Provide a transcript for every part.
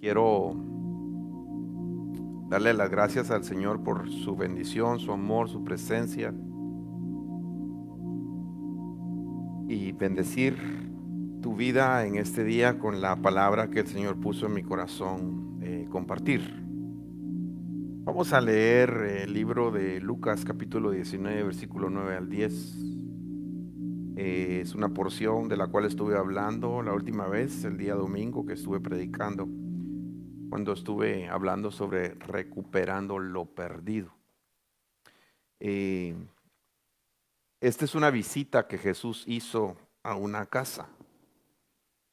Quiero darle las gracias al Señor por su bendición, su amor, su presencia y bendecir tu vida en este día con la palabra que el Señor puso en mi corazón compartir. Vamos a leer el libro de Lucas capítulo 19 versículo 9 al 10. Es una porción de la cual estuve hablando la última vez, el día domingo que estuve predicando, cuando estuve hablando sobre recuperando lo perdido. Eh, Esta es una visita que Jesús hizo a una casa.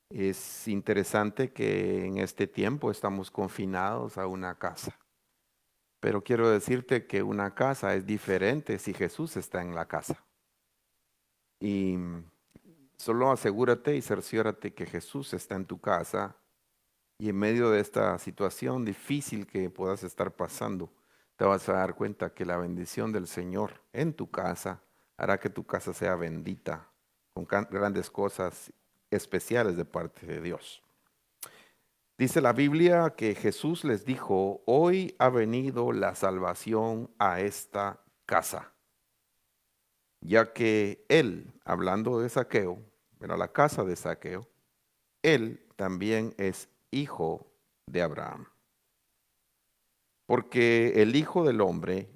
Es interesante que en este tiempo estamos confinados a una casa, pero quiero decirte que una casa es diferente si Jesús está en la casa. Y solo asegúrate y cerciórate que Jesús está en tu casa y en medio de esta situación difícil que puedas estar pasando, te vas a dar cuenta que la bendición del Señor en tu casa hará que tu casa sea bendita con grandes cosas especiales de parte de Dios. Dice la Biblia que Jesús les dijo: hoy ha venido la salvación a esta casa, ya que él, hablando de Zaqueo, pero la casa de Zaqueo, él también es hijo de Abraham. Porque el Hijo del Hombre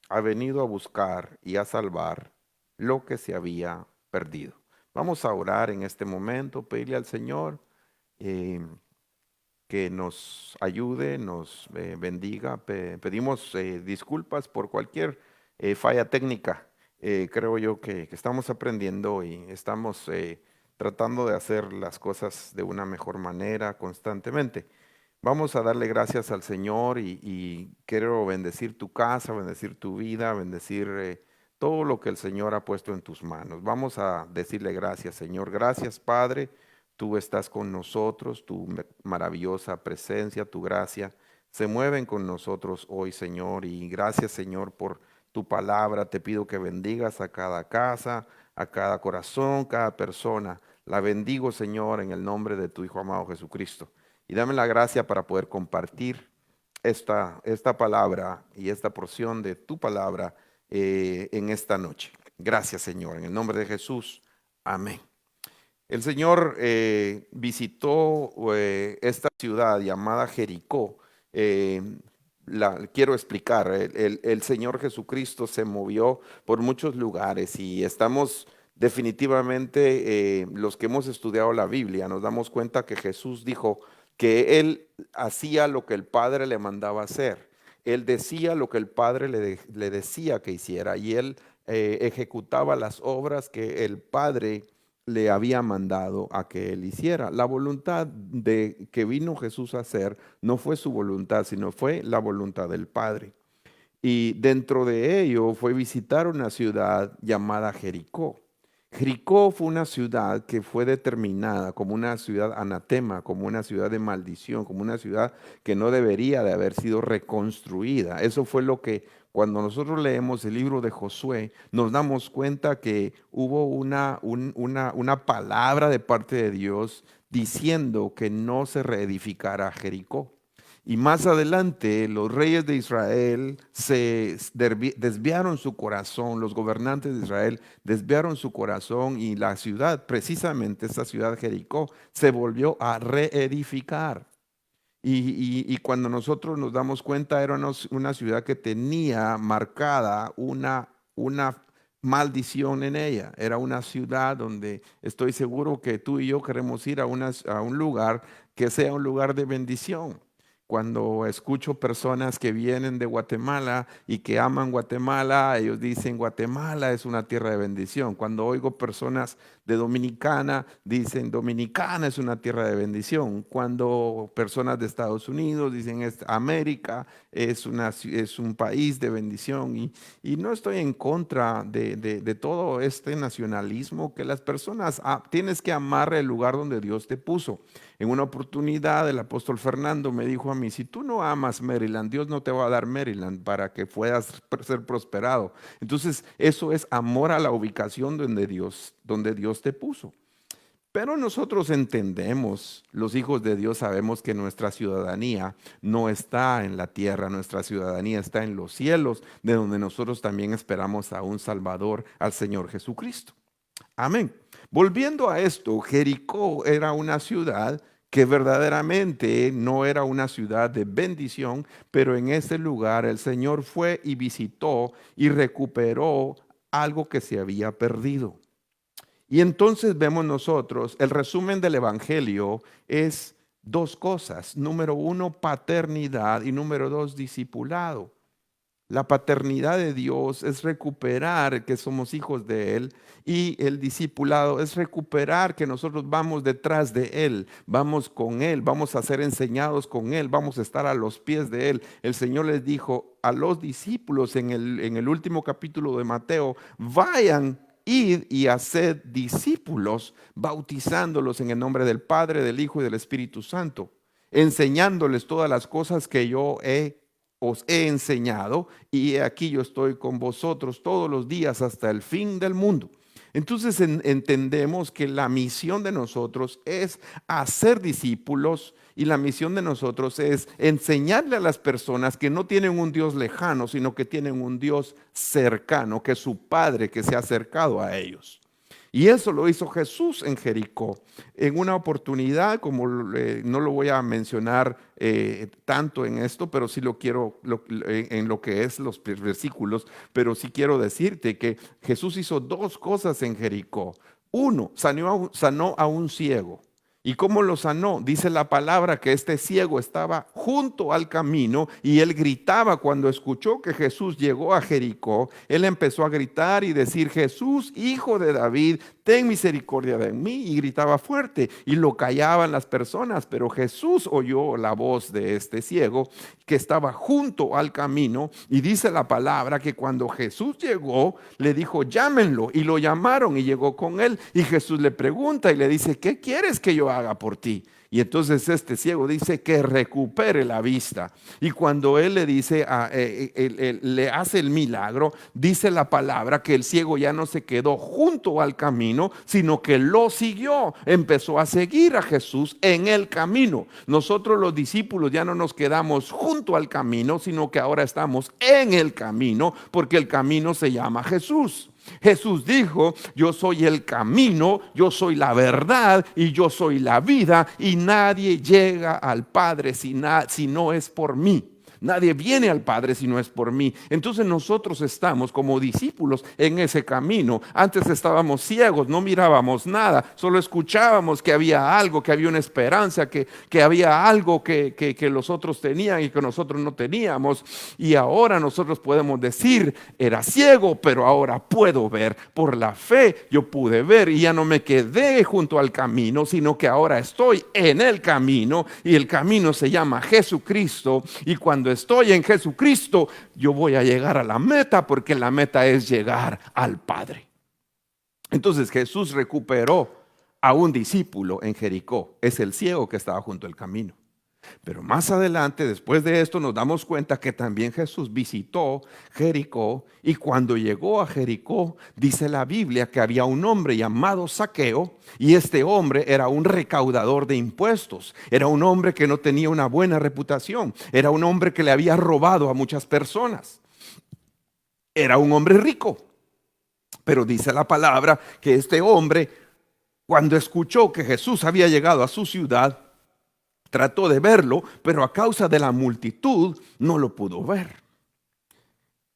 ha venido a buscar y a salvar lo que se había perdido. Vamos a orar en este momento, pedirle al Señor eh, que nos ayude, nos bendiga. Pedimos disculpas por cualquier falla técnica. Creo yo que estamos aprendiendo y estamos tratando de hacer las cosas de una mejor manera constantemente. Vamos a darle gracias al Señor y quiero bendecir tu casa, bendecir tu vida, bendecir todo lo que el Señor ha puesto en tus manos. Vamos a decirle gracias, Señor. Gracias, Padre. Tú estás con nosotros, tu maravillosa presencia, tu gracia se mueven con nosotros hoy, Señor. Y gracias, Señor, por tu palabra. Te pido que bendigas a cada casa, a cada corazón, cada persona. La bendigo, Señor, en el nombre de tu Hijo amado Jesucristo. Y dame la gracia para poder compartir esta palabra y esta porción de tu palabra en esta noche. Gracias, Señor. En el nombre de Jesús. Amén. El Señor visitó esta ciudad llamada Jericó. Quiero explicar, el Señor Jesucristo se movió por muchos lugares y estamos definitivamente, los que hemos estudiado la Biblia, nos damos cuenta que Jesús dijo que Él hacía lo que el Padre le mandaba hacer. Él decía lo que el Padre le decía que hiciera y Él ejecutaba las obras que el Padre le había mandado a que él hiciera. La voluntad de que vino Jesús a hacer no fue su voluntad, sino fue la voluntad del Padre. Y dentro de ello fue visitar una ciudad llamada Jericó. Jericó fue una ciudad que fue determinada como una ciudad anatema, como una ciudad de maldición, como una ciudad que no debería de haber sido reconstruida. Eso fue lo que cuando nosotros leemos el libro de Josué, nos damos cuenta que hubo una palabra de parte de Dios diciendo que no se reedificara Jericó. Y más adelante los reyes de Israel se desviaron su corazón, los gobernantes de Israel desviaron su corazón y la ciudad, precisamente esta ciudad Jericó, se volvió a reedificar. Y cuando nosotros nos damos cuenta era una ciudad que tenía marcada una maldición en ella. Era una ciudad donde estoy seguro que tú y yo queremos ir a un lugar que sea un lugar de bendición. Cuando escucho personas que vienen de Guatemala y que aman Guatemala, ellos dicen Guatemala es una tierra de bendición. Cuando oigo personas de Dominicana, dicen Dominicana es una tierra de bendición. Cuando personas de Estados Unidos dicen América es un país de bendición. Y no estoy en contra de todo este nacionalismo que las personas, tienes que amar el lugar donde Dios te puso. En una oportunidad el apóstol Fernando me dijo a mí: si tú no amas Maryland, Dios no te va a dar Maryland para que puedas ser prosperado. Entonces eso es amor a la ubicación donde Dios te puso. Pero nosotros entendemos, los hijos de Dios sabemos que nuestra ciudadanía no está en la tierra, nuestra ciudadanía está en los cielos, de donde nosotros también esperamos a un Salvador, al Señor Jesucristo. Amén. Volviendo a esto, Jericó era una ciudad que verdaderamente no era una ciudad de bendición, pero en ese lugar el Señor fue y visitó y recuperó algo que se había perdido. Y entonces vemos nosotros, el resumen del Evangelio es dos cosas. Número uno, paternidad, y número dos, discipulado. La paternidad de Dios es recuperar que somos hijos de Él, y el discipulado es recuperar que nosotros vamos detrás de Él, vamos con Él, vamos a ser enseñados con Él, vamos a estar a los pies de Él. El Señor les dijo a los discípulos en el último capítulo de Mateo: vayan, id y haced discípulos, bautizándolos en el nombre del Padre, del Hijo y del Espíritu Santo, enseñándoles todas las cosas que os he enseñado, y he aquí yo estoy con vosotros todos los días hasta el fin del mundo. Entonces entendemos que la misión de nosotros es hacer discípulos, y la misión de nosotros es enseñarle a las personas que no tienen un Dios lejano, sino que tienen un Dios cercano, que es su Padre, que se ha acercado a ellos. Y eso lo hizo Jesús en Jericó. En una oportunidad, como no lo voy a mencionar tanto en esto, pero sí lo quiero en lo que es los versículos, pero sí quiero decirte que Jesús hizo dos cosas en Jericó. Uno, sanó a un ciego. ¿Y cómo lo sanó? Dice la palabra que este ciego estaba junto al camino y él gritaba cuando escuchó que Jesús llegó a Jericó. Él empezó a gritar y decir: Jesús, hijo de David, ten misericordia de mí. Y gritaba fuerte y lo callaban las personas, pero Jesús oyó la voz de este ciego que estaba junto al camino, y dice la palabra que cuando Jesús llegó, le dijo: llámenlo, y lo llamaron y llegó con él, y Jesús le pregunta y le dice: ¿qué quieres que yo haga por ti? Y entonces este ciego dice que recupere la vista. Y cuando él le dice, le hace el milagro, dice la palabra que el ciego ya no se quedó junto al camino, sino que lo siguió. Empezó a seguir a Jesús en el camino. Nosotros los discípulos ya no nos quedamos junto al camino, sino que ahora estamos en el camino, porque el camino se llama Jesús. Jesús dijo: yo soy el camino, yo soy la verdad y yo soy la vida, y nadie llega al Padre si no es por mí. Nadie viene al Padre si no es por mí. Entonces nosotros estamos como discípulos en ese camino. Antes estábamos ciegos, no mirábamos nada, solo escuchábamos que había algo, que había una esperanza, que había algo que los otros tenían y que nosotros no teníamos. Y ahora nosotros podemos decir: era ciego, pero ahora puedo ver. Por la fe yo pude ver, y ya no me quedé junto al camino, sino que ahora estoy en el camino, y el camino se llama Jesucristo. Y cuando estoy en Jesucristo, yo voy a llegar a la meta, porque la meta es llegar al Padre. Entonces Jesús recuperó a un discípulo en Jericó. Es el ciego que estaba junto al camino. Pero más adelante, después de esto, nos damos cuenta que también Jesús visitó Jericó, y cuando llegó a Jericó, dice la Biblia que había un hombre llamado Zaqueo, y este hombre era un recaudador de impuestos, era un hombre que no tenía una buena reputación, era un hombre que le había robado a muchas personas, era un hombre rico. Pero dice la palabra que este hombre, cuando escuchó que Jesús había llegado a su ciudad, trató de verlo, pero a causa de la multitud no lo pudo ver.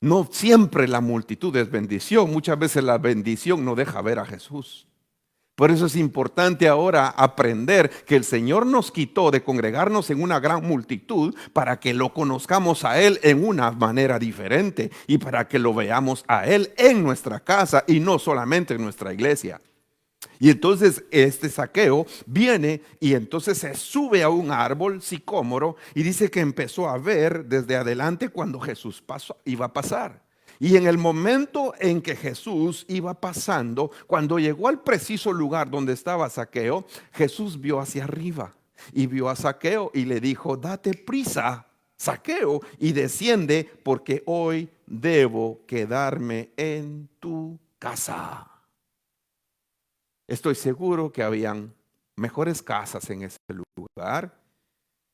No siempre la multitud es bendición. Muchas veces la bendición no deja ver a Jesús. Por eso es importante ahora aprender que el Señor nos quitó de congregarnos en una gran multitud para que lo conozcamos a Él en una manera diferente, y para que lo veamos a Él en nuestra casa y no solamente en nuestra iglesia. Y entonces este Zaqueo viene y entonces se sube a un árbol sicómoro, y dice que empezó a ver desde adelante cuando Jesús iba a pasar. Y en el momento en que Jesús iba pasando, cuando llegó al preciso lugar donde estaba Zaqueo, Jesús vio hacia arriba y vio a Zaqueo y le dijo: date prisa, Zaqueo, y desciende, porque hoy debo quedarme en tu casa. Estoy seguro que habían mejores casas en ese lugar.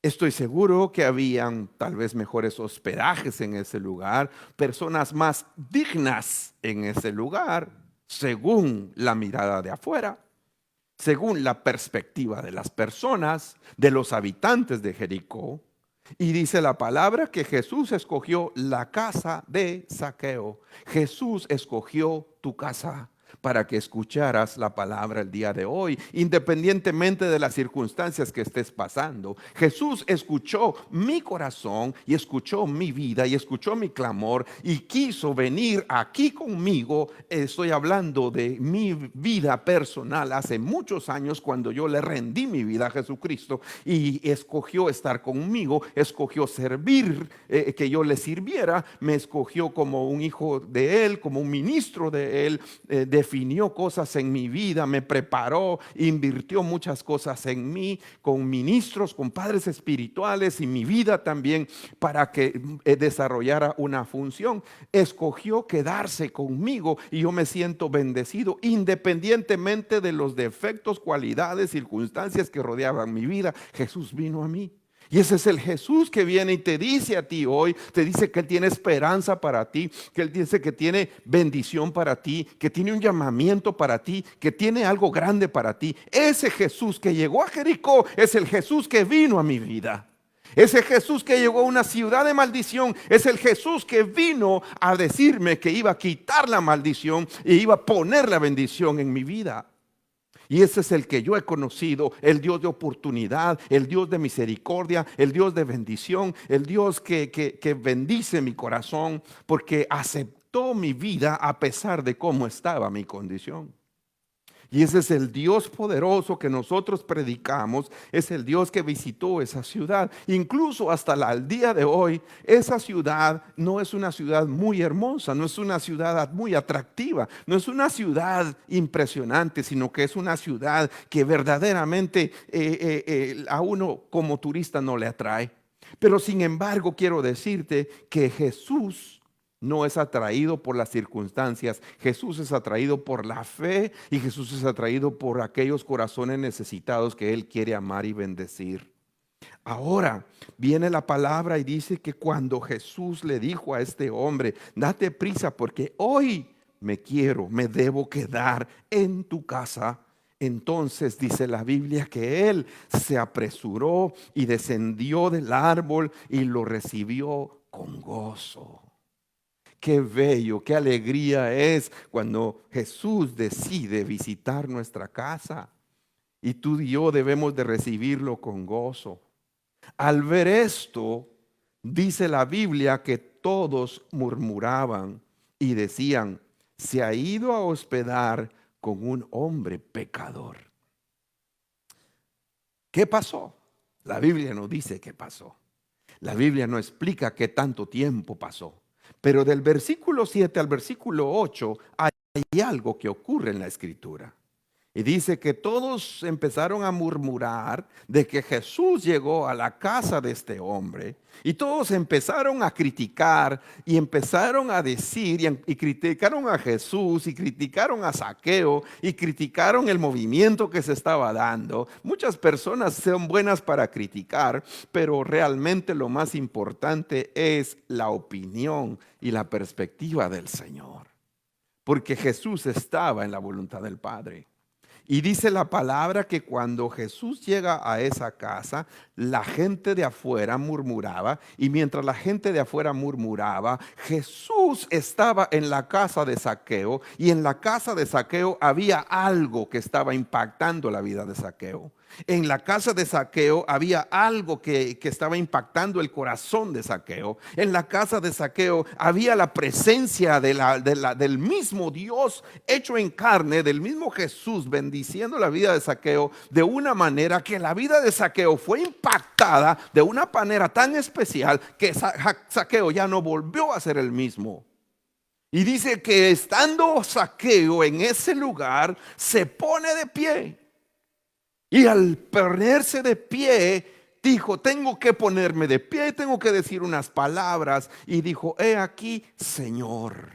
Estoy seguro que habían tal vez mejores hospedajes en ese lugar, personas más dignas en ese lugar, según la mirada de afuera, según la perspectiva de las personas, de los habitantes de Jericó. Y dice la palabra que Jesús escogió la casa de Zaqueo. Jesús escogió tu casa para que escucharas la palabra el día de hoy, independientemente de las circunstancias que estés pasando. Jesús escuchó mi corazón y escuchó mi vida y escuchó mi clamor y quiso venir aquí conmigo. Estoy hablando de mi vida personal hace muchos años, cuando yo le rendí mi vida a Jesucristo y escogió estar conmigo, escogió servir, que yo le sirviera, me escogió como un hijo de Él, como un ministro de Él, definió cosas en mi vida, me preparó, invirtió muchas cosas en mí, con ministros, con padres espirituales y mi vida también, para que desarrollara una función. Escogió quedarse conmigo y yo me siento bendecido, independientemente de los defectos, cualidades, circunstancias que rodeaban mi vida. Jesús vino a mí. Y ese es el Jesús que viene y te dice a ti hoy, te dice que Él tiene esperanza para ti, que Él dice que tiene bendición para ti, que tiene un llamamiento para ti, que tiene algo grande para ti. Ese Jesús que llegó a Jericó es el Jesús que vino a mi vida. Ese Jesús que llegó a una ciudad de maldición es el Jesús que vino a decirme que iba a quitar la maldición y iba a poner la bendición en mi vida. Y ese es el que yo he conocido, el Dios de oportunidad, el Dios de misericordia, el Dios de bendición, el Dios que bendice mi corazón porque aceptó mi vida a pesar de cómo estaba mi condición. Y ese es el Dios poderoso que nosotros predicamos, es el Dios que visitó esa ciudad. Incluso hasta el día de hoy, esa ciudad no es una ciudad muy hermosa, no es una ciudad muy atractiva, no es una ciudad impresionante, sino que es una ciudad que verdaderamente a uno como turista no le atrae. Pero sin embargo, quiero decirte que Jesús no es atraído por las circunstancias. Jesús es atraído por la fe y Jesús es atraído por aquellos corazones necesitados que Él quiere amar y bendecir. Ahora viene la palabra y dice que cuando Jesús le dijo a este hombre: date prisa porque hoy me debo quedar en tu casa. Entonces dice la Biblia que Él se apresuró y descendió del árbol y lo recibió con gozo. Qué bello, qué alegría es cuando Jesús decide visitar nuestra casa. Y tú y yo debemos de recibirlo con gozo. Al ver esto, dice la Biblia que todos murmuraban y decían: se ha ido a hospedar con un hombre pecador. ¿Qué pasó? La Biblia no dice qué pasó. La Biblia no explica qué tanto tiempo pasó. Pero del versículo 7 al versículo 8 hay algo que ocurre en la escritura. Y dice que todos empezaron a murmurar de que Jesús llegó a la casa de este hombre. Y todos empezaron a criticar y empezaron a decir y criticaron a Jesús y criticaron a Zaqueo y criticaron el movimiento que se estaba dando. Muchas personas son buenas para criticar, pero realmente lo más importante es la opinión y la perspectiva del Señor. Porque Jesús estaba en la voluntad del Padre. Y dice la palabra que cuando Jesús llega a esa casa, la gente de afuera murmuraba. Y mientras la gente de afuera murmuraba, Jesús estaba en la casa de Zaqueo. Y en la casa de Zaqueo había algo que estaba impactando la vida de Zaqueo. En la casa de Zaqueo había algo que estaba impactando el corazón de Zaqueo. En la casa de Zaqueo había la presencia del mismo Dios hecho en carne, del mismo Jesús bendiciendo la vida de Zaqueo de una manera que la vida de Zaqueo fue impactada de una manera tan especial que Zaqueo ya no volvió a ser el mismo. Y dice que estando Zaqueo en ese lugar, se pone de pie. Y al ponerse de pie, dijo: tengo que ponerme de pie, tengo que decir unas palabras. Y dijo: he aquí, Señor.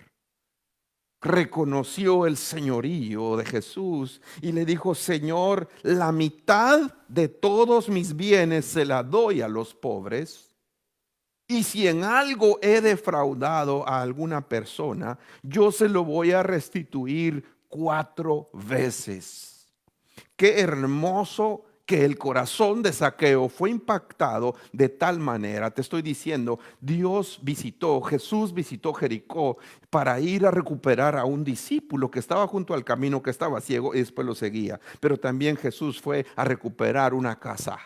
reconoció el señorío de Jesús y le dijo: Señor, la mitad de todos mis bienes se la doy a los pobres. Y si en algo he defraudado a alguna persona, yo se lo voy a restituir 4 veces. Qué hermoso que el corazón de Zaqueo fue impactado de tal manera. Te estoy diciendo, Jesús visitó Jericó para ir a recuperar a un discípulo que estaba junto al camino, que estaba ciego y después lo seguía. Pero también Jesús fue a recuperar una casa.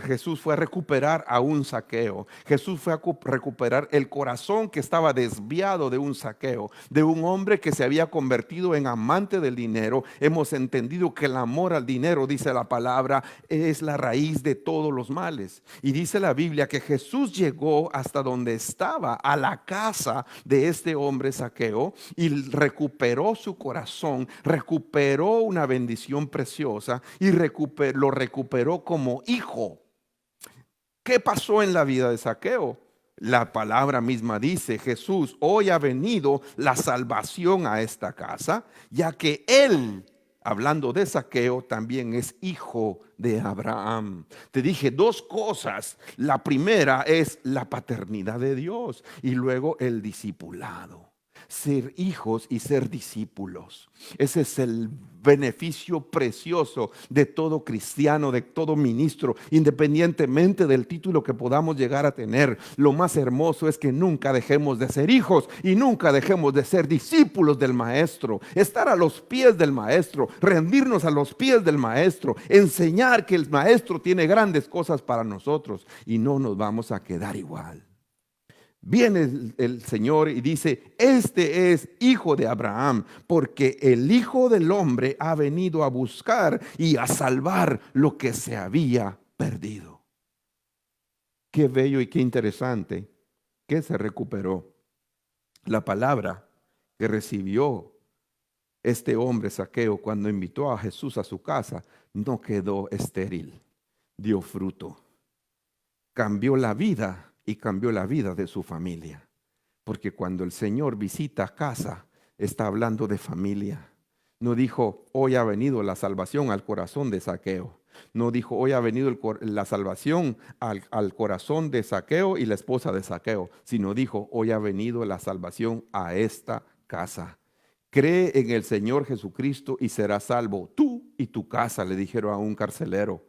Jesús fue a recuperar a un Zaqueo. Jesús fue a recuperar el corazón que estaba desviado de un Zaqueo, de un hombre que se había convertido en amante del dinero. Hemos entendido que el amor al dinero, dice la palabra, es la raíz de todos los males. Y dice la Biblia que Jesús llegó hasta donde estaba, a la casa de este hombre Zaqueo, y recuperó su corazón, recuperó una bendición preciosa y lo recuperó como hijo. ¿Qué pasó en la vida de Zaqueo? La palabra misma dice: Jesús, hoy ha venido la salvación a esta casa, ya que él, hablando de Zaqueo, también es hijo de Abraham. Te dije 2 cosas. La primera es la paternidad de Dios y luego el discipulado. Ser hijos y ser discípulos. Ese es el beneficio precioso de todo cristiano, de todo ministro, independientemente del título que podamos llegar a tener. Lo más hermoso es que nunca dejemos de ser hijos y nunca dejemos de ser discípulos del maestro. Estar a los pies del maestro, rendirnos a los pies del maestro, enseñar que el maestro tiene grandes cosas para nosotros y no nos vamos a quedar igual. Viene el Señor y dice: este es hijo de Abraham, porque el Hijo del Hombre ha venido a buscar y a salvar lo que se había perdido. Qué bello y qué interesante que se recuperó. La palabra que recibió este hombre Zaqueo cuando invitó a Jesús a su casa no quedó estéril, dio fruto, cambió la vida y cambió la vida de su familia. Porque cuando el Señor visita casa, está hablando de familia. No dijo: hoy ha venido la salvación al corazón de Zaqueo. No dijo: hoy ha venido la salvación al corazón de Zaqueo y la esposa de Zaqueo. Sino dijo: hoy ha venido la salvación a esta casa. Cree en el Señor Jesucristo y serás salvo, tú y tu casa, le dijeron a un carcelero.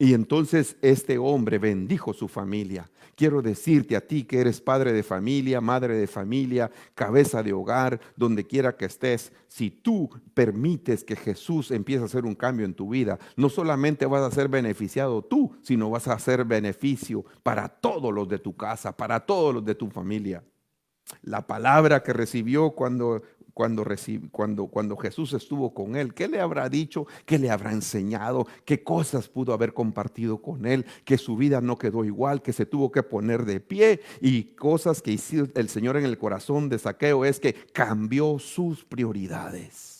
Y entonces este hombre bendijo su familia. Quiero decirte a ti que eres padre de familia, madre de familia, cabeza de hogar, donde quiera que estés, si tú permites que Jesús empiece a hacer un cambio en tu vida, no solamente vas a ser beneficiado tú, sino vas a hacer beneficio para todos los de tu casa, para todos los de tu familia. La palabra que recibió cuando Jesús estuvo con él, ¿qué le habrá dicho? ¿Qué le habrá enseñado? ¿Qué cosas pudo haber compartido con él? Que su vida no quedó igual, que se tuvo que poner de pie, y cosas que hizo el Señor en el corazón de Zaqueo es que cambió sus prioridades.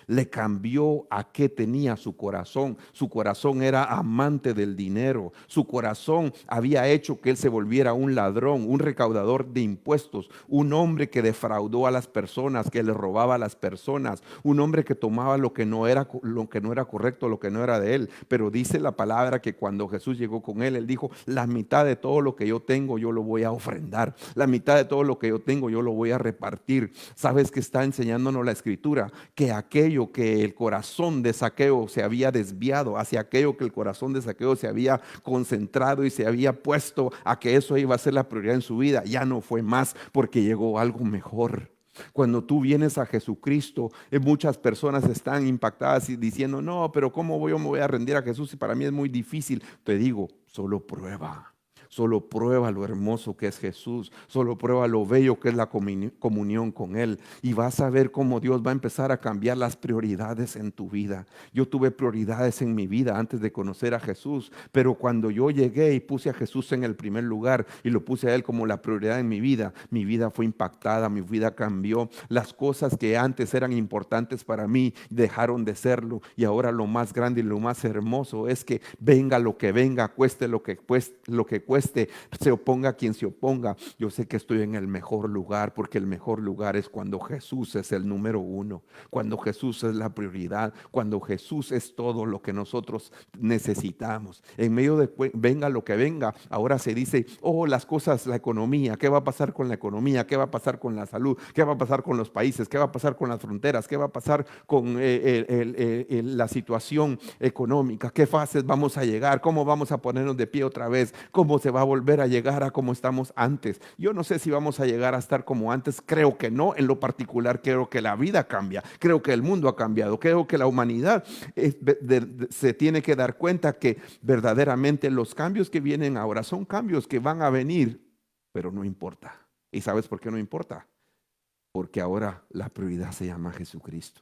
Le cambió a qué tenía su corazón. Su corazón era amante del dinero. Su corazón había hecho que él se volviera un ladrón, un recaudador de impuestos, un hombre que defraudó a las personas, que le robaba a las personas, un hombre que tomaba lo que no era correcto, lo que no era de él. Pero dice la palabra que cuando Jesús llegó con él, él dijo: la mitad de todo lo que yo tengo yo lo voy a ofrendar, la mitad de todo lo que yo tengo yo lo voy a repartir. ¿Sabes qué está enseñándonos la Escritura? Que aquello que el corazón de Zaqueo se había desviado, hacia aquello que el corazón de Zaqueo se había concentrado y se había puesto a que eso iba a ser la prioridad en su vida, ya no fue más, porque llegó algo mejor. Cuando tú vienes a Jesucristo, muchas personas están impactadas y diciendo: no, pero ¿cómo yo me voy a rendir a Jesús si para mí es muy difícil? Te digo, solo prueba. Solo prueba lo hermoso que es Jesús. Solo prueba lo bello que es la comunión con Él. Y vas a ver cómo Dios va a empezar a cambiar las prioridades en tu vida. Yo tuve prioridades en mi vida antes de conocer a Jesús. Pero cuando yo llegué y puse a Jesús en el primer lugar y lo puse a Él como la prioridad en mi vida fue impactada, mi vida cambió. Las cosas que antes eran importantes para mí dejaron de serlo. Y ahora lo más grande y lo más hermoso es que venga lo que venga, cueste lo que cueste, cueste, se oponga quien se oponga, yo sé que estoy en el mejor lugar, porque el mejor lugar es cuando Jesús es el número uno, cuando Jesús es la prioridad, cuando Jesús es todo lo que nosotros necesitamos. En medio de venga lo que venga, ahora se dice, oh, las cosas, la economía, ¿qué va a pasar con la economía? ¿Qué va a pasar con la salud? ¿Qué va a pasar con los países? ¿Qué va a pasar con las fronteras? ¿Qué va a pasar con la situación económica? ¿Qué fases vamos a llegar? ¿Cómo vamos a ponernos de pie otra vez? ¿Cómo se va a volver a llegar a como estamos antes? Yo no sé si vamos a llegar a estar como antes, creo que no. En lo particular creo que la vida cambia, creo que el mundo ha cambiado, creo que la humanidad se tiene que dar cuenta que verdaderamente los cambios que vienen ahora son cambios que van a venir, pero no importa. ¿Y sabes por qué no importa? Porque ahora la prioridad se llama Jesucristo.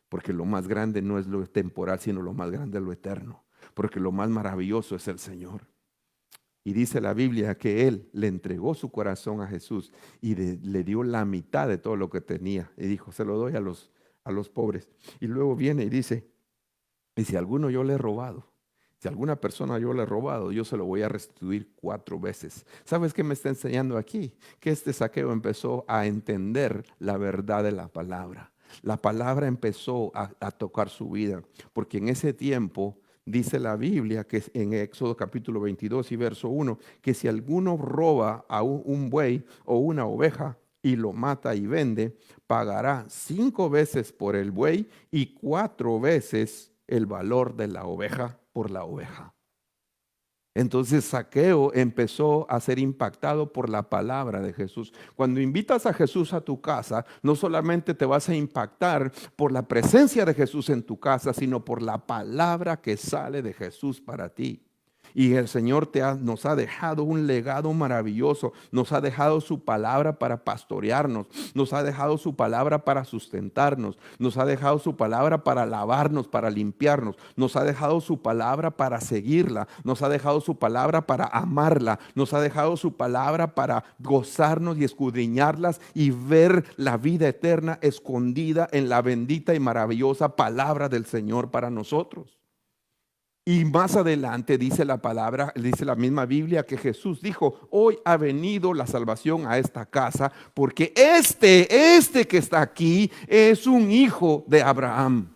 Porque lo más grande no es lo temporal, sino lo más grande es lo eterno. Porque lo más maravilloso es el Señor. Y dice la Biblia que Él le entregó su corazón a Jesús y le dio la mitad de todo lo que tenía. Y dijo, se lo doy a los pobres. Y luego viene y dice, y si a alguno yo le he robado, si a alguna persona yo le he robado, yo se lo voy a restituir 4 veces. ¿Sabes qué me está enseñando aquí? Que este Zaqueo empezó a entender la verdad de la palabra. La palabra empezó a tocar su vida, porque en ese tiempo dice la Biblia, que en Éxodo capítulo 22 y verso 1, que si alguno roba a un buey o una oveja y lo mata y vende, pagará 5 veces por el buey y 4 veces el valor de la oveja por la oveja. Entonces Zaqueo empezó a ser impactado por la palabra de Jesús. Cuando invitas a Jesús a tu casa, no solamente te vas a impactar por la presencia de Jesús en tu casa, sino por la palabra que sale de Jesús para ti. Y el Señor nos ha dejado un legado maravilloso, nos ha dejado su palabra para pastorearnos, nos ha dejado su palabra para sustentarnos, nos ha dejado su palabra para lavarnos, para limpiarnos, nos ha dejado su palabra para seguirla, nos ha dejado su palabra para amarla, nos ha dejado su palabra para gozarnos y escudriñarlas y ver la vida eterna escondida en la bendita y maravillosa palabra del Señor para nosotros. Y más adelante dice la palabra, dice la misma Biblia, que Jesús dijo, hoy ha venido la salvación a esta casa, porque este que está aquí es un hijo de Abraham.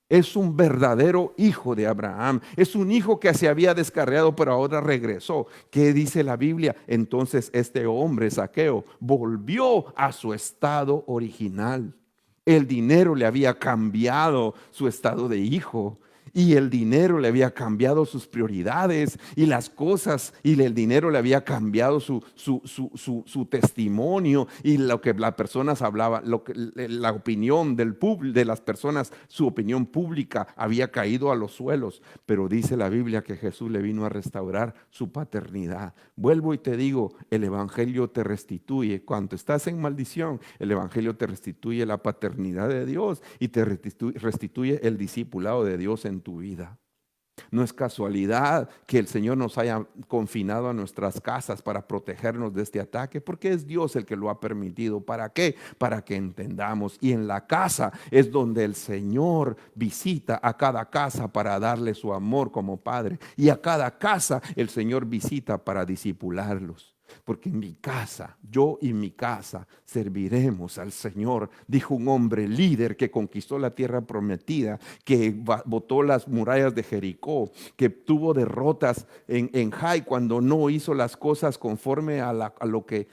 Es un verdadero hijo de Abraham. Es un hijo que se había descarriado, pero ahora regresó. ¿Qué dice la Biblia? Entonces este hombre, Zaqueo, volvió a su estado original. El dinero le había cambiado su estado de hijo. Y el dinero le había cambiado sus prioridades y las cosas, y el dinero le había cambiado su testimonio y lo que las personas hablaban, la opinión de las personas, su opinión pública había caído a los suelos. Pero dice la Biblia que Jesús le vino a restaurar su paternidad. Vuelvo y te digo, el Evangelio te restituye. Cuando estás en maldición, el Evangelio te restituye la paternidad de Dios y te restituye el discipulado de Dios en tu vida. No es casualidad que el Señor nos haya confinado a nuestras casas para protegernos de este ataque, porque es Dios el que lo ha permitido. ¿Para qué? Para que entendamos. Y en la casa es donde el Señor visita a cada casa para darle su amor como Padre. Y a cada casa el Señor visita para discipularlos. Porque en mi casa, yo y mi casa serviremos al Señor, dijo un hombre líder que conquistó la tierra prometida, que botó las murallas de Jericó, que tuvo derrotas en Jai cuando no hizo las cosas conforme a lo que,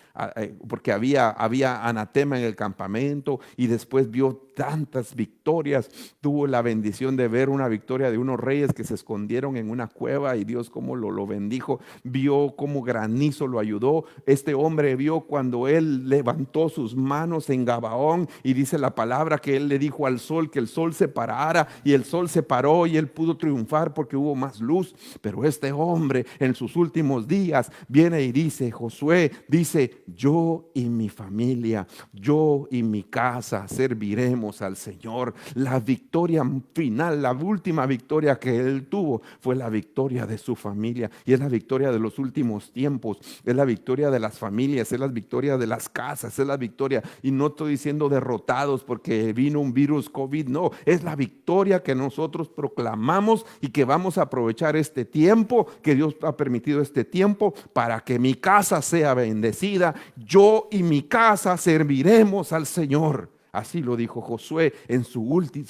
porque había anatema en el campamento, y después vio tantas victorias. Tuvo la bendición de ver una victoria de unos reyes que se escondieron en una cueva y Dios cómo lo bendijo. Vio cómo granizo lo ayudó. Este hombre vio cuando él levantó sus manos en Gabaón, y dice la palabra que él le dijo al sol que el sol se parara, y el sol se paró y él pudo triunfar porque hubo más luz. Pero este hombre en sus últimos días viene y dice, Josué dice, yo y mi familia, yo y mi casa serviremos al Señor. La victoria final, la última victoria que él tuvo fue la victoria de su familia, y es la victoria de los últimos tiempos, es la victoria victoria de las familias, es la victoria de las casas, es la victoria, y no estoy diciendo derrotados porque vino un virus COVID, no, es la victoria que nosotros proclamamos y que vamos a aprovechar este tiempo, que Dios ha permitido este tiempo para que mi casa sea bendecida. Yo y mi casa serviremos al Señor. Así lo dijo Josué en sus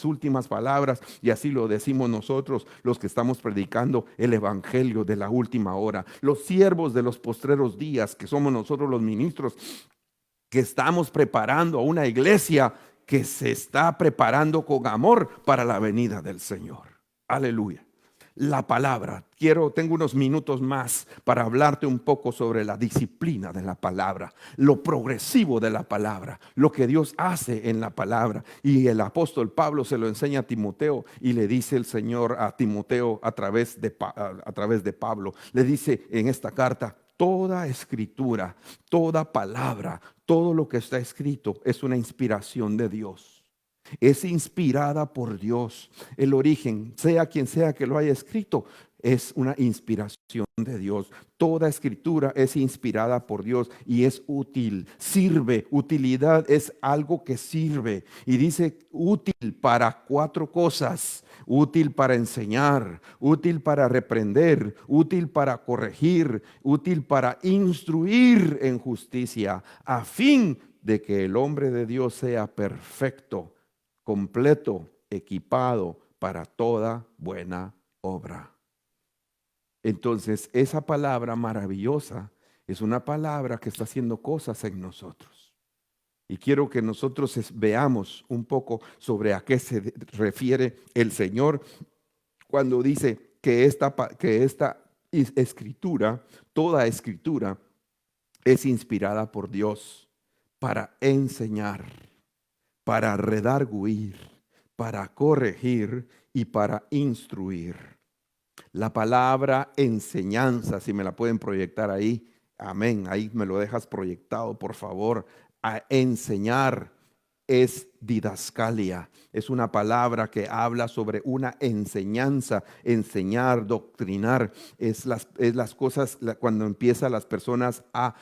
últimas palabras, y así lo decimos nosotros, los que estamos predicando el evangelio de la última hora, los siervos de los postreros días, que somos nosotros los ministros, que estamos preparando a una iglesia que se está preparando con amor para la venida del Señor. Aleluya. La palabra. Tengo unos minutos más para hablarte un poco sobre la disciplina de la palabra, lo progresivo de la palabra, lo que Dios hace en la palabra. Y el apóstol Pablo se lo enseña a Timoteo, y le dice el Señor a Timoteo a través de Pablo, le dice en esta carta: toda escritura, toda palabra, todo lo que está escrito es una inspiración de Dios. Es inspirada por Dios. El origen, sea quien sea que lo haya escrito, es una inspiración de Dios. Toda escritura es inspirada por Dios y es útil, sirve. Utilidad es algo que sirve. Y dice útil para 4 cosas: útil para enseñar, útil para reprender, útil para corregir, útil para instruir en justicia, a fin de que el hombre de Dios sea perfecto, completo, equipado para toda buena obra. Entonces, esa palabra maravillosa es una palabra que está haciendo cosas en nosotros. Y quiero que nosotros veamos un poco sobre a qué se refiere el Señor cuando dice que esta escritura, toda escritura, es inspirada por Dios para enseñar, para redarguir, para corregir y para instruir. La palabra enseñanza, si me la pueden proyectar ahí, amén, ahí me lo dejas proyectado, por favor. A enseñar es didascalia, es una palabra que habla sobre una enseñanza, enseñar, doctrinar, es las cosas, cuando empiezan las personas a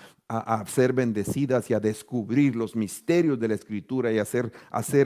ser bendecidas y a descubrir los misterios de la Escritura y a ser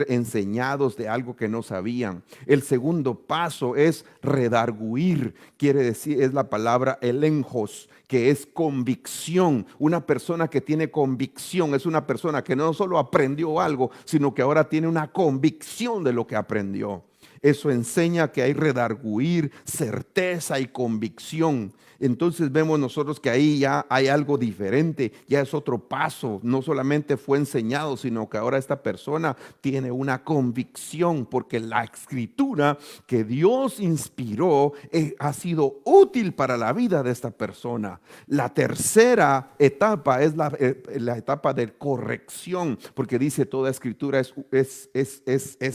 enseñados de algo que no sabían. El segundo paso es redarguir, quiere decir, es la palabra elenjos, que es convicción. Una persona que tiene convicción es una persona que no solo aprendió algo, sino que ahora tiene una convicción de lo que aprendió. Eso enseña que hay redarguir, certeza y convicción. Entonces vemos nosotros que ahí ya hay algo diferente, ya es otro paso. No solamente fue enseñado, sino que ahora esta persona tiene una convicción, porque la escritura que Dios inspiró ha sido útil para la vida de esta persona. La tercera etapa es la etapa de corrección, porque dice toda escritura es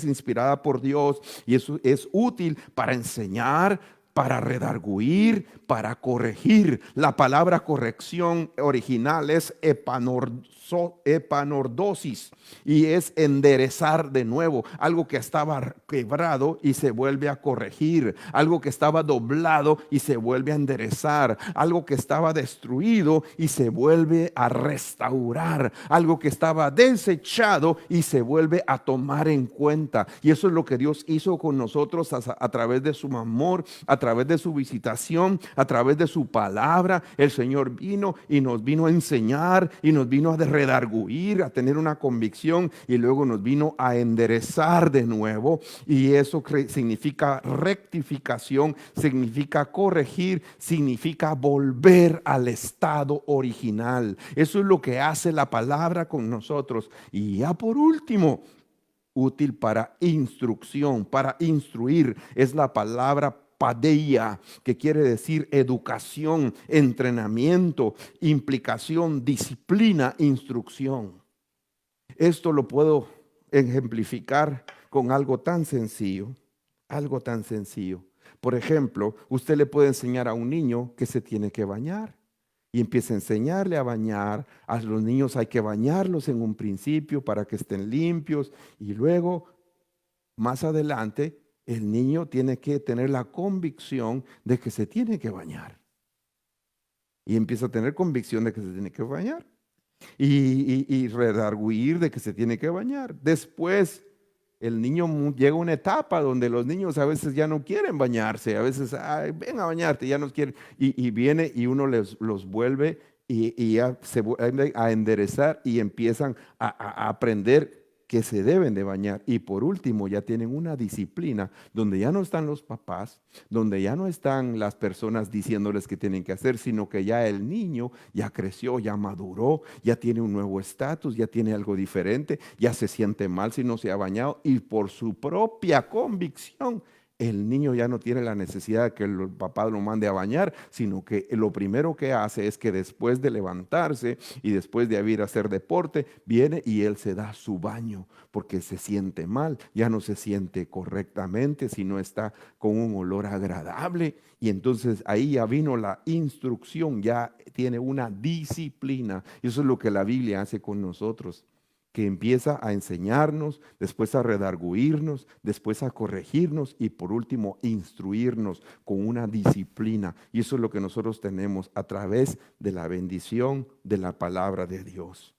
inspirada por Dios y eso es útil para enseñar, para redarguir, para corregir. La palabra corrección original es epanordosis y es enderezar de nuevo. Algo que estaba quebrado y se vuelve a corregir. Algo que estaba doblado y se vuelve a enderezar. Algo que estaba destruido y se vuelve a restaurar. Algo que estaba desechado y se vuelve a tomar en cuenta. Y eso es lo que Dios hizo con nosotros a través de su amor, a través de su visitación, a través de su palabra. El Señor vino y nos vino a enseñar y nos vino a redarguir, a tener una convicción, y luego nos vino a enderezar de nuevo. Y eso significa rectificación, significa corregir, significa volver al estado original. Eso es lo que hace la palabra con nosotros. Y ya por último, útil para instrucción, para instruir, es la palabra padeia, que quiere decir educación, entrenamiento, implicación, disciplina, instrucción. Esto lo puedo ejemplificar con algo tan sencillo, algo tan sencillo. Por ejemplo, usted le puede enseñar a un niño que se tiene que bañar y empieza a enseñarle a bañar. A los niños hay que bañarlos en un principio para que estén limpios, y luego, más adelante, el niño tiene que tener la convicción de que se tiene que bañar. y empieza a tener convicción de que se tiene que bañar y redarguir de que se tiene que bañar. Después el niño llega a una etapa donde los niños a veces ya no quieren bañarse, a veces, "Ay, ven a bañarte", ya no quieren, y viene y uno los vuelve y ya se vuelven a enderezar y empiezan a aprender que se deben de bañar. Y por último, ya tienen una disciplina donde ya no están los papás, donde ya no están las personas diciéndoles qué tienen que hacer, sino que ya el niño ya creció, ya maduró, ya tiene un nuevo estatus, ya tiene algo diferente, ya se siente mal si no se ha bañado y por su propia convicción. El niño ya no tiene la necesidad de que el papá lo mande a bañar, sino que lo primero que hace es que después de levantarse y después de ir a hacer deporte, viene y él se da su baño porque se siente mal, ya no se siente correctamente, sino está con un olor agradable. Y entonces ahí ya vino la instrucción, ya tiene una disciplina. Y eso es lo que la Biblia hace con nosotros, que empieza a enseñarnos, después a redarguirnos, después a corregirnos y por último instruirnos con una disciplina. Y eso es lo que nosotros tenemos a través de la bendición de la palabra de Dios.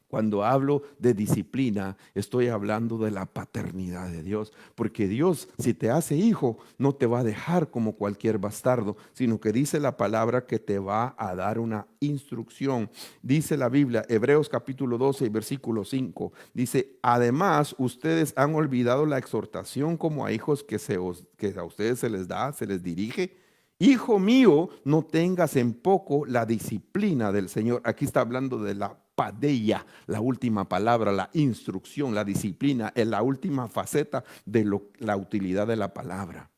Cuando hablo de disciplina, estoy hablando de la paternidad de Dios, porque Dios, si te hace hijo, no te va a dejar como cualquier bastardo, sino que dice la palabra que te va a dar una instrucción. Dice la Biblia, Hebreos capítulo 12 y versículo 5, dice: además, ustedes han olvidado la exhortación como a hijos que a ustedes se les da, se les dirige. Hijo mío, no tengas en poco la disciplina del Señor. Aquí está hablando de la padeia, la última palabra, la instrucción, la disciplina, es la última faceta de la utilidad de la palabra.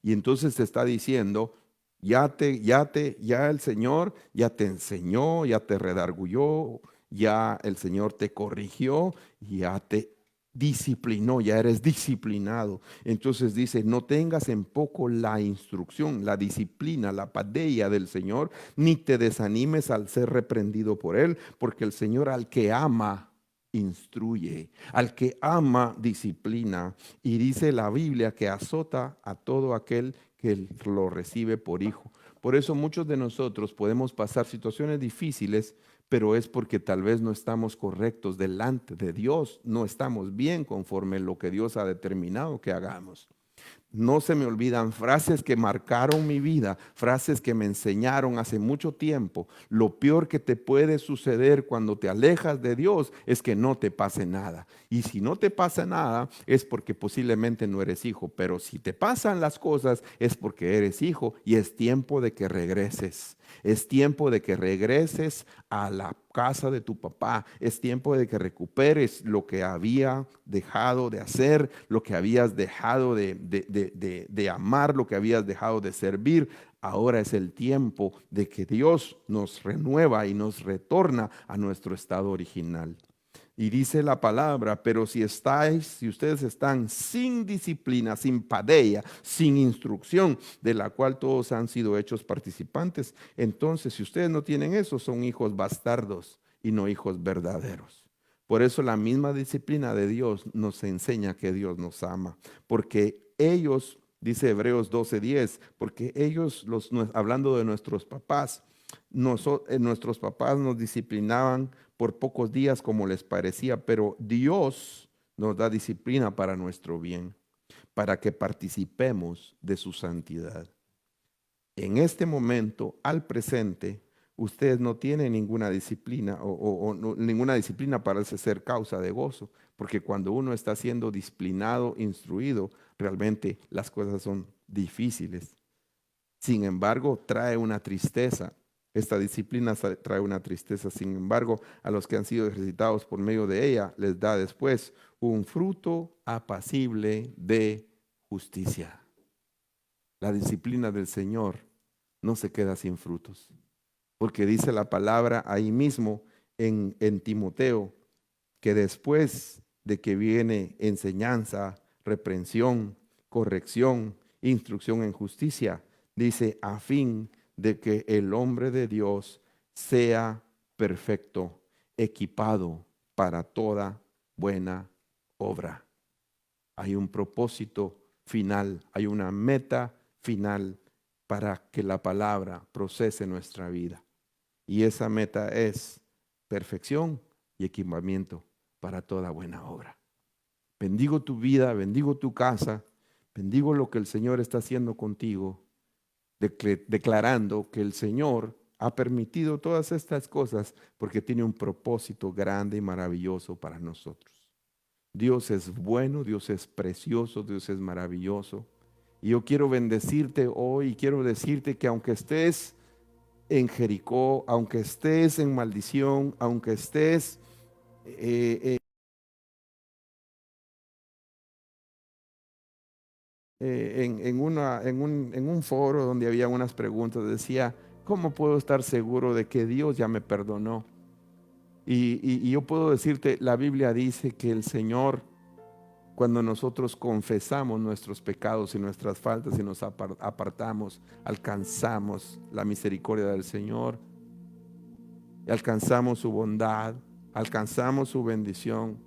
Y entonces te está diciendo, ya el Señor ya te enseñó, ya te redarguyó, ya el Señor te corrigió, ya te disciplinó, ya eres disciplinado. Entonces dice, no tengas en poco la instrucción, la disciplina, la padeia del Señor, ni te desanimes al ser reprendido por Él, porque el Señor al que ama, instruye, al que ama, disciplina. Y dice la Biblia que azota a todo aquel que lo recibe por hijo. Por eso muchos de nosotros podemos pasar situaciones difíciles, pero es porque tal vez no estamos correctos delante de Dios, no estamos bien conforme lo que Dios ha determinado que hagamos. No se me olvidan frases que marcaron mi vida, frases que me enseñaron hace mucho tiempo. Lo peor que te puede suceder cuando te alejas de Dios es que no te pase nada. Y si no te pasa nada es porque posiblemente no eres hijo. Pero si te pasan las cosas es porque eres hijo y es tiempo de que regreses. Es tiempo de que regreses a la casa de tu papá. Es tiempo de que recuperes lo que había dejado de hacer, lo que habías dejado de amar, lo que habías dejado de servir. Ahora es el tiempo de que Dios nos renueva y nos retorna a nuestro estado original. Y dice la palabra, pero si ustedes están sin disciplina, sin padeia, sin instrucción, de la cual todos han sido hechos participantes, entonces si ustedes no tienen eso, son hijos bastardos y no hijos verdaderos. Por eso la misma disciplina de Dios nos enseña que Dios nos ama, porque ellos, dice Hebreos 12:10, porque ellos, hablando de nuestros papás, nuestros papás nos disciplinaban por pocos días como les parecía, pero Dios nos da disciplina para nuestro bien, para que participemos de su santidad. En este momento, al presente, ustedes no tienen ninguna disciplina ninguna disciplina parece ser causa de gozo, porque cuando uno está siendo disciplinado, instruido, realmente las cosas son difíciles. Sin embargo, trae una tristeza. Esta disciplina trae una tristeza. Sin embargo, a los que han sido ejercitados por medio de ella, les da después un fruto apacible de justicia. La disciplina del Señor no se queda sin frutos, porque dice la palabra ahí mismo en Timoteo, que después de que viene enseñanza, reprensión, corrección, instrucción en justicia, dice, a fin de que el hombre de Dios sea perfecto, equipado para toda buena obra. Hay un propósito final, hay una meta final para que la palabra procese nuestra vida. Y esa meta es perfección y equipamiento para toda buena obra. Bendigo tu vida, bendigo tu casa, bendigo lo que el Señor está haciendo contigo, declarando que el Señor ha permitido todas estas cosas porque tiene un propósito grande y maravilloso para nosotros. Dios es bueno, Dios es precioso, Dios es maravilloso. Y yo quiero bendecirte hoy y quiero decirte que aunque estés en Jericó, aunque estés en maldición, aunque estés en un foro donde había unas preguntas, decía, ¿cómo puedo estar seguro de que Dios ya me perdonó? Y yo puedo decirte, la Biblia dice que el Señor, cuando nosotros confesamos nuestros pecados y nuestras faltas y nos apartamos, alcanzamos la misericordia del Señor, alcanzamos su bondad, alcanzamos su bendición.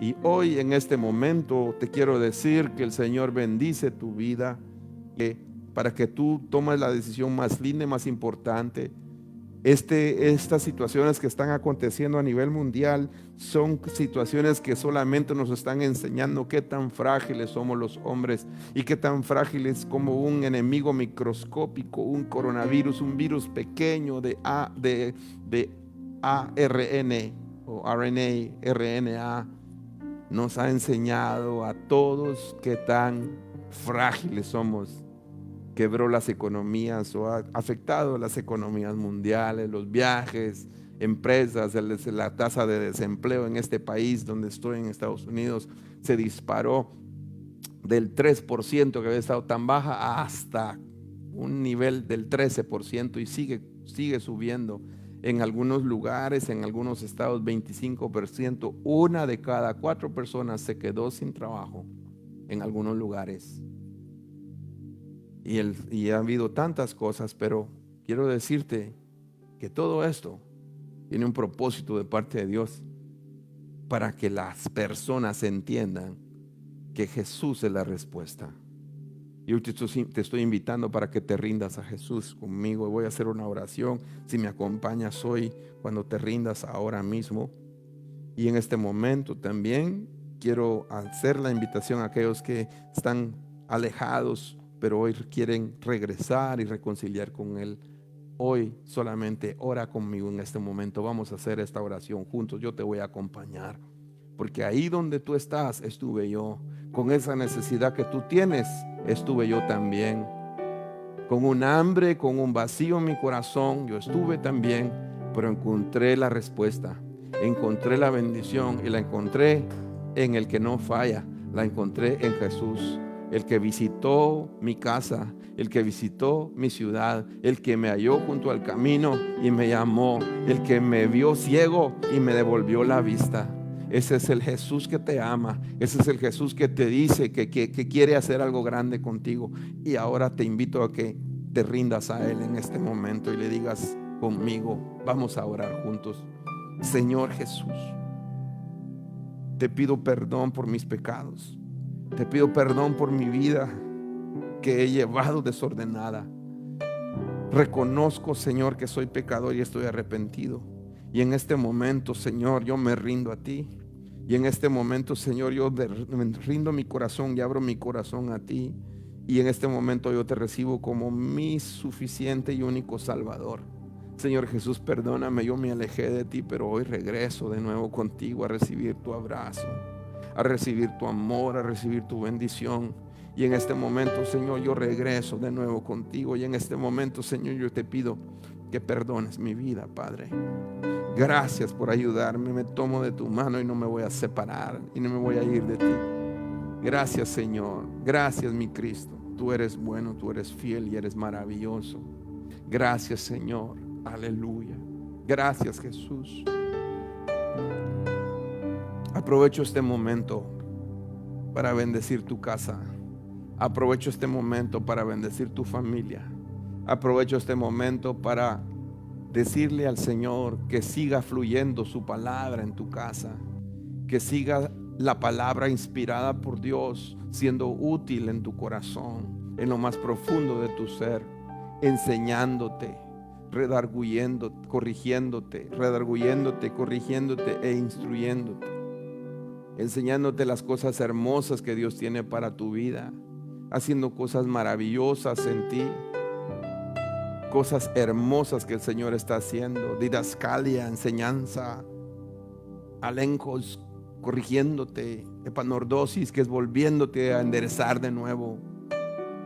Y hoy en este momento te quiero decir que el Señor bendice tu vida para que tú tomes la decisión más linda y más importante. Estas situaciones que están aconteciendo a nivel mundial son situaciones que solamente nos están enseñando qué tan frágiles somos los hombres y qué tan frágiles como un enemigo microscópico, un coronavirus, un virus pequeño de ARN o RNA nos ha enseñado a todos qué tan frágiles somos. Quebró las economías o ha afectado las economías mundiales, los viajes, empresas, la tasa de desempleo en este país donde estoy, en Estados Unidos, se disparó del 3% que había estado tan baja hasta un nivel del 13% y sigue subiendo. En algunos lugares, en algunos estados, 25%. Una de cada 4 personas se quedó sin trabajo en algunos lugares. Y ha habido tantas cosas, pero quiero decirte que todo esto tiene un propósito de parte de Dios para que las personas entiendan que Jesús es la respuesta. Yo te estoy invitando para que te rindas a Jesús conmigo. Voy a hacer una oración. Si me acompañas hoy, cuando te rindas ahora mismo. Y en este momento también quiero hacer la invitación a aquellos que están alejados, pero hoy quieren regresar y reconciliar con Él. Hoy solamente ora conmigo en este momento. Vamos a hacer esta oración juntos. Yo te voy a acompañar, porque ahí donde tú estás estuve yo. Con esa necesidad que tú tienes estuve yo también. Con un hambre, con un vacío en mi corazón, yo estuve también, pero encontré la respuesta, encontré la bendición y la encontré en el que no falla. La encontré en Jesús, el que visitó mi casa, el que visitó mi ciudad, el que me halló junto al camino y me llamó, el que me vio ciego y me devolvió la vista. Ese es el Jesús que te ama. Ese es el Jesús que te dice que quiere hacer algo grande contigo. Y ahora te invito a que te rindas a Él en este momento y le digas conmigo, vamos a orar juntos. Señor Jesús, te pido perdón por mis pecados. Te pido perdón por mi vida que he llevado desordenada. Reconozco, Señor, que soy pecador y estoy arrepentido. Y en este momento, Señor, yo me rindo a ti. Y en este momento, Señor, yo rindo mi corazón y abro mi corazón a ti. Y en este momento yo te recibo como mi suficiente y único Salvador. Señor Jesús, perdóname, yo me alejé de ti, pero hoy regreso de nuevo contigo a recibir tu abrazo, a recibir tu amor, a recibir tu bendición. Y en este momento, Señor, yo regreso de nuevo contigo. Y en este momento, Señor, yo te pido que perdones mi vida, Padre. Gracias por ayudarme. Me tomo de tu mano y no me voy a separar y no me voy a ir de ti. Gracias, Señor. Gracias, mi Cristo. Tú eres bueno, tú eres fiel y eres maravilloso. Gracias, Señor. Aleluya. Gracias, Jesús. Aprovecho este momento para bendecir tu casa. Aprovecho este momento para bendecir tu familia. Aprovecho este momento para decirle al Señor que siga fluyendo su palabra en tu casa, que siga la palabra inspirada por Dios siendo útil en tu corazón, en lo más profundo de tu ser. enseñándote, corrigiéndote, corrigiéndote e instruyéndote, enseñándote las cosas hermosas que Dios tiene para tu vida, haciendo cosas maravillosas en ti, cosas hermosas que el Señor está haciendo, didascalia, enseñanza, alencos, corrigiéndote, epanordosis, que es volviéndote a enderezar de nuevo,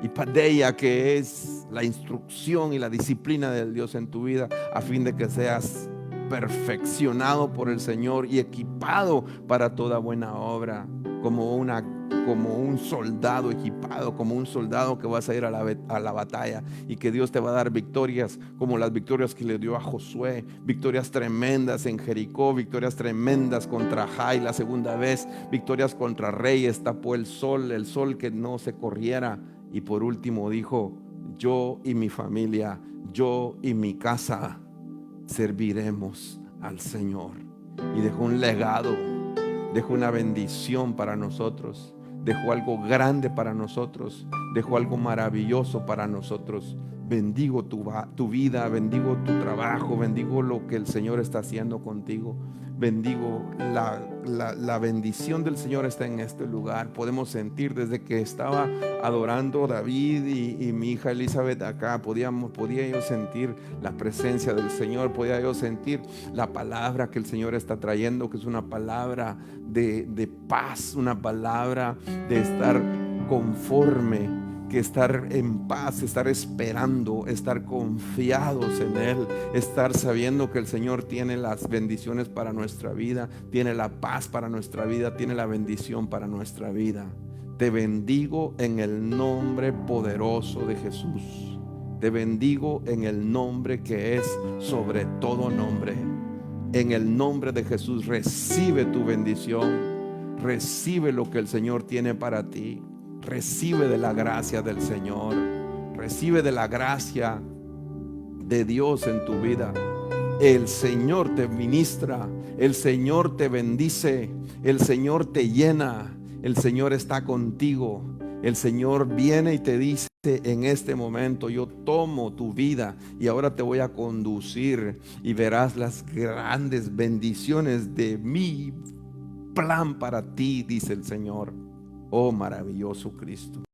y padeia, que es la instrucción y la disciplina del Dios en tu vida, a fin de que seas perfeccionado por el Señor y equipado para toda buena obra, como un soldado equipado, como un soldado que vas a ir a la batalla, y que Dios te va a dar victorias como las victorias que le dio a Josué, victorias tremendas en Jericó, victorias tremendas contra Jai la segunda vez, victorias contra reyes, tapó el sol que no se corriera, y por último dijo: yo y mi familia, yo y mi casa serviremos al Señor. Y dejó un legado, dejó una bendición para nosotros, dejó algo grande para nosotros, dejó algo maravilloso para nosotros. Bendigo tu vida, bendigo tu trabajo, bendigo lo que el Señor está haciendo contigo, bendigo la bendición del Señor está en este lugar. Podemos sentir desde que estaba adorando David y mi hija Elizabeth acá, podía yo sentir la presencia del Señor, podía yo sentir la palabra que el Señor está trayendo, que es una palabra de paz, una palabra de estar conforme, que estar en paz, estar esperando, estar confiados en Él, estar sabiendo que el Señor tiene las bendiciones para nuestra vida, tiene la paz para nuestra vida, tiene la bendición para nuestra vida. Te bendigo en el nombre poderoso de Jesús. Te bendigo en el nombre que es sobre todo nombre. En el nombre de Jesús recibe tu bendición, recibe lo que el Señor tiene para ti. Recibe de la gracia del Señor, recibe de la gracia de Dios en tu vida. El Señor te ministra, el Señor te bendice, el Señor te llena, el Señor está contigo. El Señor viene y te dice en este momento: yo tomo tu vida y ahora te voy a conducir y verás las grandes bendiciones de mi plan para ti, dice el Señor. Oh maravilloso Cristo.